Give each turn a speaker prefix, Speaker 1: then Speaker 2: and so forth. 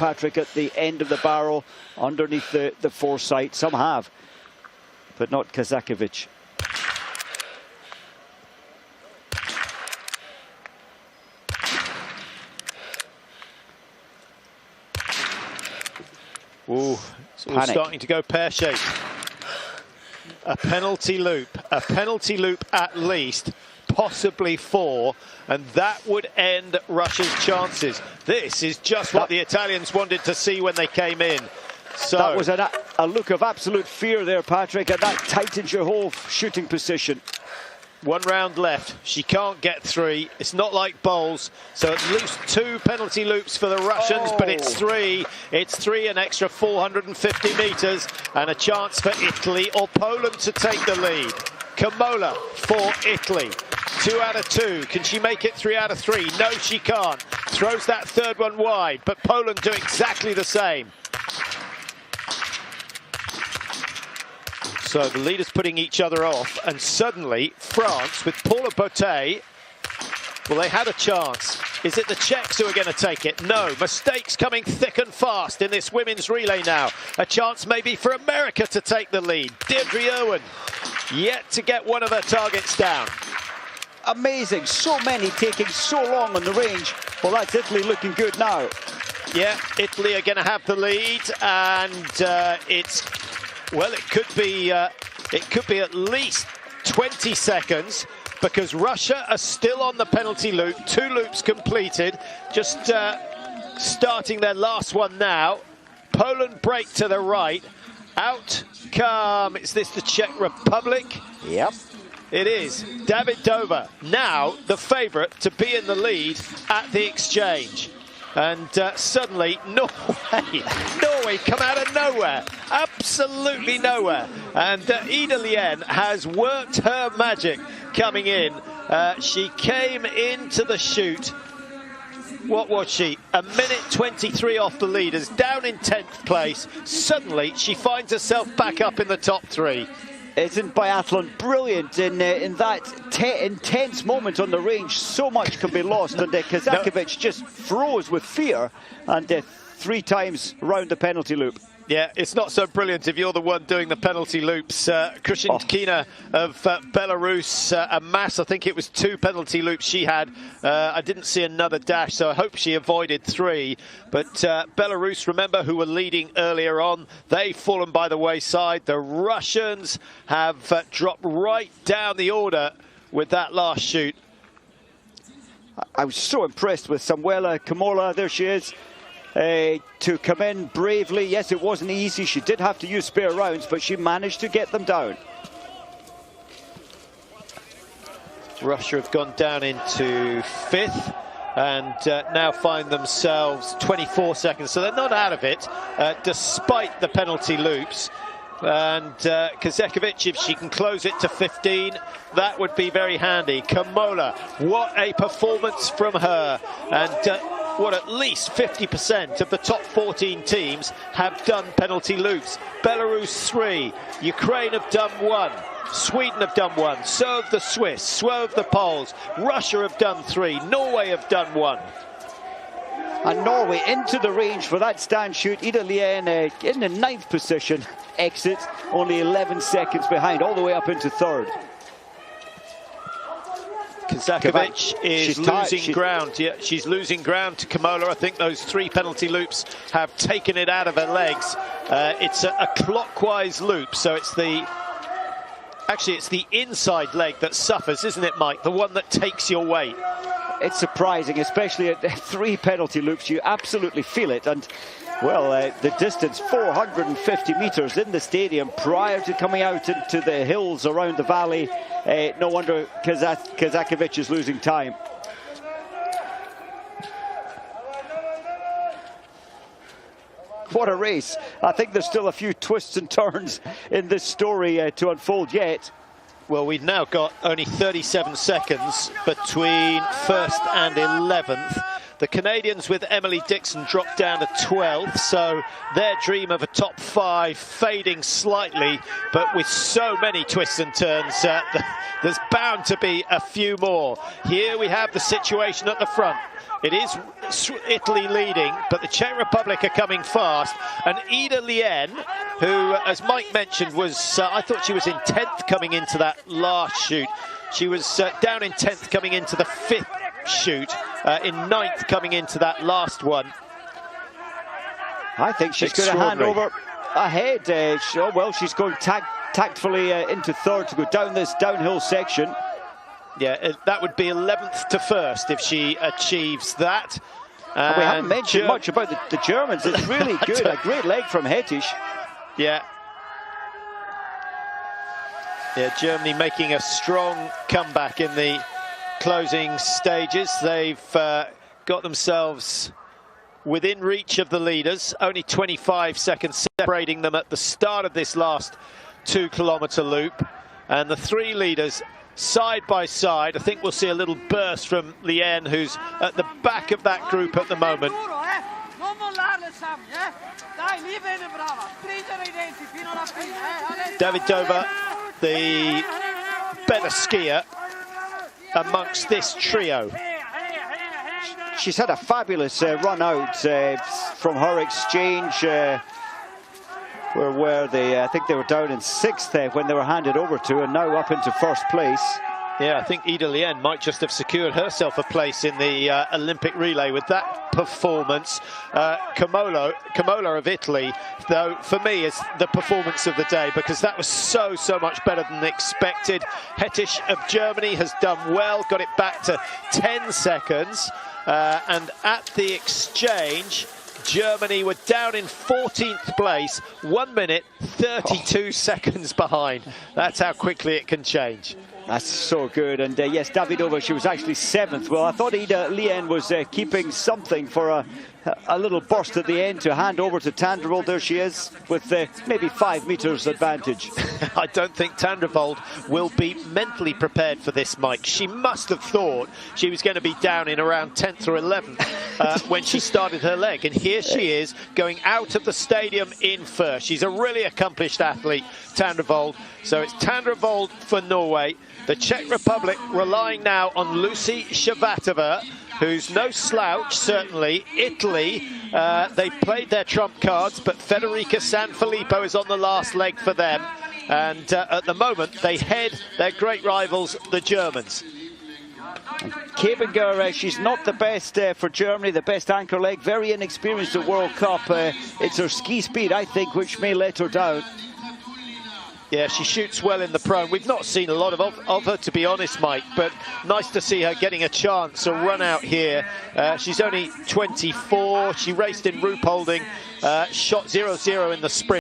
Speaker 1: Patrick, at the end of the barrel, underneath the foresight. Some have, but not Kazakovic.
Speaker 2: Ooh, it's all starting to go pear-shaped. A penalty loop at least, possibly 4, and that would end Russia's chances. This is just what the Italians wanted to see when they came in. So
Speaker 1: that was a look of absolute fear there, Patrick, and that tightens your whole shooting position.
Speaker 2: 1 round left. She can't get 3. It's not like bowls. So at least 2 penalty loops for the Russians, but it's 3. It's 3, an extra 450 meters, and a chance for Italy or Poland to take the lead. Kamola for Italy. 2 out of 2. Can she make it 3 out of 3? No, she can't. Throws that 3rd one wide, but Poland do exactly the same. So the leaders putting each other off, and suddenly France with Paula Botte, well, they had a chance. Is it the Czechs who are going to take it? No. Mistakes coming thick and fast in this women's relay now. A chance maybe for America to take the lead. Deirdre Irwin yet to get one of her targets down.
Speaker 1: Amazing. So many taking so long on the range. Well, that's Italy looking good now.
Speaker 2: Yeah, Italy are going to have the lead, and it's... Well, it could be at least 20 seconds, because Russia are still on the penalty loop. 2 loops completed, just starting their last one now. Poland break to the right. Out come, is this the Czech Republic?
Speaker 1: Yep.
Speaker 2: It is. Davidova, now the favourite to be in the lead at the exchange. And suddenly, Norway come out of nowhere, absolutely nowhere. And Ida Lien has worked her magic coming in. She came into the shoot. What was she? 1:23 off the leaders, down in 10th place. Suddenly, she finds herself back up in the top 3.
Speaker 1: Isn't biathlon brilliant in that intense moment on the range? So much can be lost, and Kazakovic just froze with fear, and 3 times round the penalty loop.
Speaker 2: Yeah, it's not so brilliant if you're the one doing the penalty loops. Krushenkina of Belarus, a mass, I think it was 2 penalty loops she had. I didn't see another dash, so I hope she avoided 3. But Belarus, remember, who were leading earlier on, they've fallen by the wayside. The Russians have dropped right down the order with that last shoot.
Speaker 1: I was so impressed with Samuela Kamola. There she is. To come in bravely. Yes, it wasn't easy. She did have to use spare rounds, but she managed to get them down.
Speaker 2: Russia have gone down into 5th and now find themselves 24 seconds. So they're not out of it, despite the penalty loops. And Kazakovic, if she can close it to 15, that would be very handy. Kamola, what a performance from her. And what, at least 50% of the top 14 teams have done penalty loops. Belarus 3, Ukraine have done 1, Sweden have done 1, so have the Swiss, so have the Poles, Russia have done 3, Norway have done 1.
Speaker 1: And Norway into the range for that stand shoot. Ida Lien in the 9th position, exit only 11 seconds behind, all the way up into 3rd.
Speaker 2: Kazakovic is losing ground. Yeah, she's losing ground to Kamola. I think those 3 penalty loops have taken it out of her legs. It's a clockwise loop, so it's the inside leg that suffers, isn't it, Mike? The one that takes your weight.
Speaker 1: It's surprising, especially at 3 penalty loops. You absolutely feel it. And well, the distance, 450 meters in the stadium prior to coming out into the hills around the valley. No wonder Kazakovic is losing time. What a race. I think there's still a few twists and turns in this story to unfold yet.
Speaker 2: Well, we've now got only 37 seconds between 1st and 11th. The Canadians with Emily Dixon dropped down to 12th, so their dream of a top 5 fading slightly, but with so many twists and turns, there's bound to be a few more. Here we have the situation at the front. It is Italy leading, but the Czech Republic are coming fast. And Lien, who, as Mike mentioned, was, I thought she was in 10th coming into that last shoot. She was down in 10th coming into the 5th shoot, in 9th coming into that last one.
Speaker 1: I think she's going to hand over ahead. She's going tactfully into 3rd to go down this downhill section.
Speaker 2: Yeah, that would be 11th to 1st if she achieves that.
Speaker 1: And we haven't mentioned much about the Germans. It's really good. A great leg from Hettisch.
Speaker 2: Yeah. Yeah, Germany making a strong comeback in the closing stages. They've got themselves within reach of the leaders. Only 25 seconds separating them at the start of this last 2-kilometre loop. And the 3 leaders side by side. I think we'll see a little burst from Lien, who's at the back of that group at the moment. Davidova, the better skier amongst this trio.
Speaker 1: She's had a fabulous run out from her exchange. Where were they? I think they were down in 6th when they were handed over to, and now up into 1st place.
Speaker 2: Yeah, I think Lien might just have secured herself a place in the Olympic relay with that performance. Camola of Italy, though, for me, is the performance of the day, because that was so much better than expected. Hettisch of Germany has done well, got it back to 10 seconds. And at the exchange, Germany were down in 14th place, 1 minute 32 seconds behind. That's how quickly it can change.
Speaker 1: That's so good. And yes, Davidova, she was actually 7th. Well, I thought Lien was keeping something for a little burst at the end to hand over to Tandrevold. There she is with maybe 5 meters advantage.
Speaker 2: I don't think Tandrevold will be mentally prepared for this, Mike. She must have thought she was going to be down in around 10th or 11th when she started her leg. And here she is going out of the stadium in 1st. She's a really accomplished athlete, Tandrevold. So it's Tandrevold for Norway. The Czech Republic relying now on Lucy Shvatova, who's no slouch, certainly. Italy, they played their trump cards, but Federica Sanfilippo is on the last leg for them. And at the moment, they head their great rivals, the Germans.
Speaker 1: Kebinger, she's not the best for Germany, the best anchor leg, very inexperienced at World Cup. It's her ski speed, I think, which may let her down.
Speaker 2: Yeah, she shoots well in the prone. We've not seen a lot of her, to be honest, Mike, but nice to see her getting a chance, a run out here. She's only 24. She raced in Ruhpolding, shot 0-0 in the sprint.